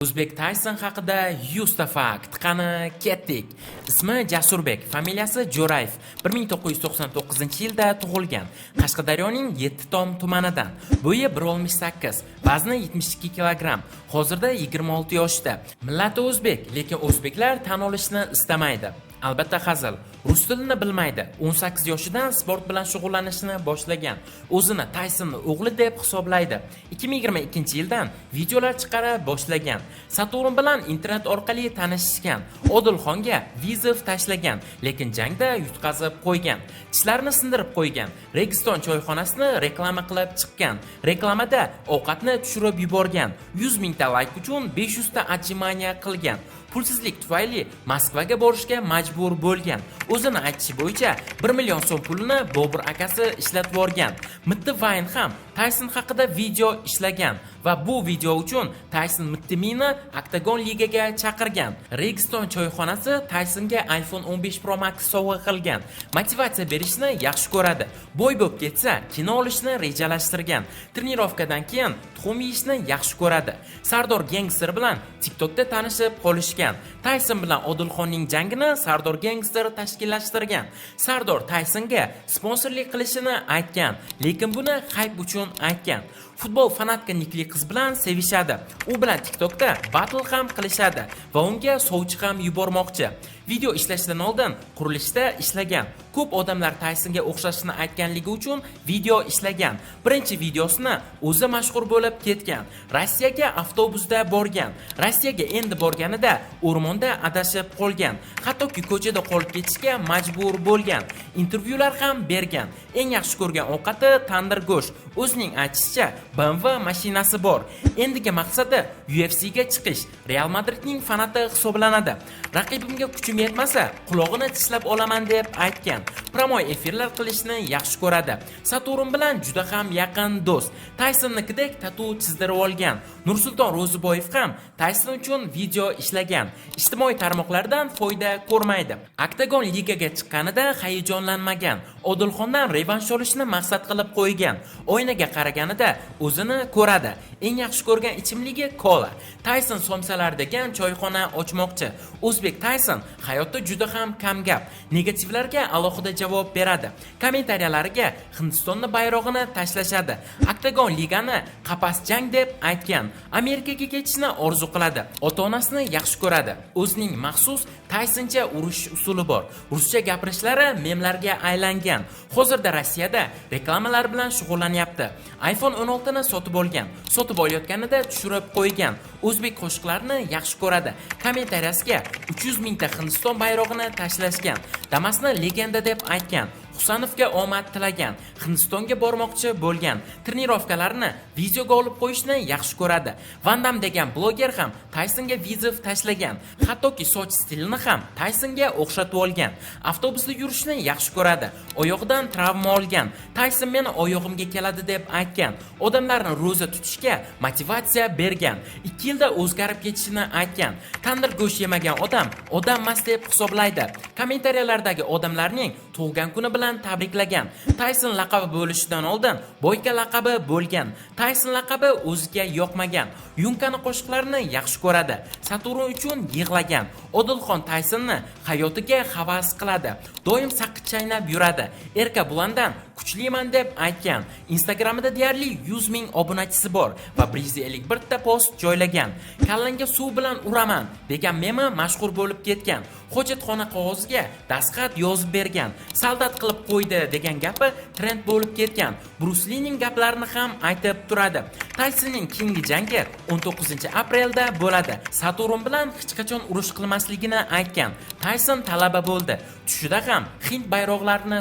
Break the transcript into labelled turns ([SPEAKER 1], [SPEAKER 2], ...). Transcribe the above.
[SPEAKER 1] O'zbek Tayson haqida 100 ta fakt. Qani ketdik. Ismi Jasurbek, familiyasi Jo'rayev. 1999-yilda tug'ilgan. Qashqadaryoning 7tom tumanidan. Bo'yi 1.68, vazni 72 kg. Hozirda 26 yoshda. Millati o'zbek, lekin o'zbeklar tan olishni istamaydi. Albatta hazil. Rus tilini bilmaydi. 18 yoshidan sport bilan shug'ullanishni boshlagan. O'zini Taysonning o'g'li deb hisoblaydi. 2022-yildan videolar chiqara boshlagan. Saturn bilan internet orqali tanishishgan. Odilxonga vizov tashlagan, lekin jangda yutqazib qo'ygan. Tishlarini sindirib qo'ygan. Registon choyxonasini reklama qilib chiqqan. Reklamada ovqatni tushirib yuborgan. 100 mingta layk uchun 500 ta отжимания qilgan. Pulsizlik tufayli Moskvaga borishga majbur bo'lgan. O'zini aytishi bo'yicha 1 million so'm pulini Bobur akasi ishlatib yuborgan. Mitti Vayn ham Tayson haqida video ishlagan va bu video uchun Tayson Mittimini Octagon ligaga chaqirgan. Registon choyxonasi Taysonga iPhone 15 Pro Max sovg'a qilgan. Motivatsiya berishni yaxshi ko'radi. Bo'y bo'lib ketsa, kino olishni rejalashtirgan. Trenirovkadan keyin tuxum yeyishni yaxshi ko'radi. Sardor Gangster bilan TikTokda tanishib qolishgan. Tayson bilan Odilxonning jangini Sardor Gangster tashkillashtirgan. Sardor Taysonga sponsorlik qilishini aytgan, lekin buni hype uchun aytgan. Futbol fanatka nikli qiz bilan sevishadi. U bilan TikTokda battle ham qilishadi va unga sovchi ham yubormoqchi. Video ishlashdan oldin qurilishda ishlagan. Ko'p odamlar Taysonga o'xshashini aytganligi uchun video ishlagan. Birinchi videosini o'zi mashhur bo'lib ketgan. Rossiyaga avtobusda borgan. Rossiyaga endi borganida o'rmonda adashib qolgan. Hattoki ko'chada qolib ketishga majbur bo'lgan. Intervyular ham bergan. Eng yaxshi ko'rgan ovqati tandir go'sht. O'zining aytishicha, BMW mashinasi bor. Endigi maqsadi UFCga chiqish. Real Madridning fanati hisoblanadi. Raqibimga kuchim yetmasa, qulog'ini tishlab olaman deb aytgan. Promoy efirlar qilishni yaxshi ko'radi. Saturn bilan juda ham yaqin do'st. Taysonnikidek tatu chizdirib olgan. Nursulton Ro'ziboyev ham Tayson uchun video ishlagan. Ijtimoiy tarmoqlardan foyda ko'rmaydi. Octagon ligaga chiqqanida hayajonlanmagan. Odilxondan revansh olishni maqsad qilib qo'ygan. Oynaga qaraganida o'zini ko'radi. Eng yaxshi ko'rgan ichimligi kola. Tayson somsalar degan choyxona ochmoqchi. O'zbek Tayson hayotda juda ham kamgap. Negativlarga alohida javob beradi. Kommentariyalariga Hindistonning bayrog'ini tashlashadi. Octagon ligani qapas jang deb aytgan. Amerikaga ketishni orzu qiladi. Ota-onasini yaxshi ko'radi. O'zining maxsus Taysoncha urush usuli bor. Ruscha gapirishlari memlarga aylangan. Hozirda Rossiyada reklamalar bilan shug'ullanyapti. iPhone 16 ni sotib olgan. Sotib olayotganida tushirib qo'ygan. O'zbek qo'shiqlarini yaxshi ko'radi. Kommentariyasiga 300 mingta Hindiston bayrog'ini tashlashgan. Damasni legenda deb aytgan. Husanovga omad tilagan. Hindistonga bormoqchi bo'lgan. Trenirovkalarni videoga olib qo'yishni yaxshi ko'radi. Van Dam degan bloger ham Taysonga vizov tashlagan. Hattoki soch stilini ham Taysonga o'xshatib olgan. Avtobusda yurishni yaxshi ko'radi. Oyog'idan travma olgan. Tayson meni oyog'imga keladi deb aytgan. Odamlarni ro'za tutishga motivatsiya bergan. 2 yilda o'zgarib ketishini aytgan. Tandir go'sht yemagan odam emas deb hisoblaydi. Kommentariyalardagi odamlarning tug'ilgan kuni bilan tabriklagan. Tayson laqabi bo'lishidan oldin Boyka laqabi bo'lgan. Tayson laqabi o'ziga yoqmagan. Yunkani qo'shiqlarini yaxshi ko'radi. Saturn uchun yig'lagan. Odilxon Taysonni hayotiga havas qiladi. Doim saqich chaynab yuradi. Erka Bulandan kuchliman deb aytgan. Instagramida deyarli 100 ming obunachisi bor va 151 ta post joylagan. Kallanga suv bilan uraman degan memi mashhur bo'lib ketgan. Hojatxona qog'oziga dastxat yozib bergan. Soldat qilib qo'ydi degan gapi trend bo'lib ketgan. Bruce Leening gaplarini ham aytib turadi. Taysonning keyingi jangi 19-aprelda bo'ladi. Saturn bilan hech qachon urush qilmasligini aytgan. Tayson talaba bo'ldi. Tushida ham Hind bayroqlarini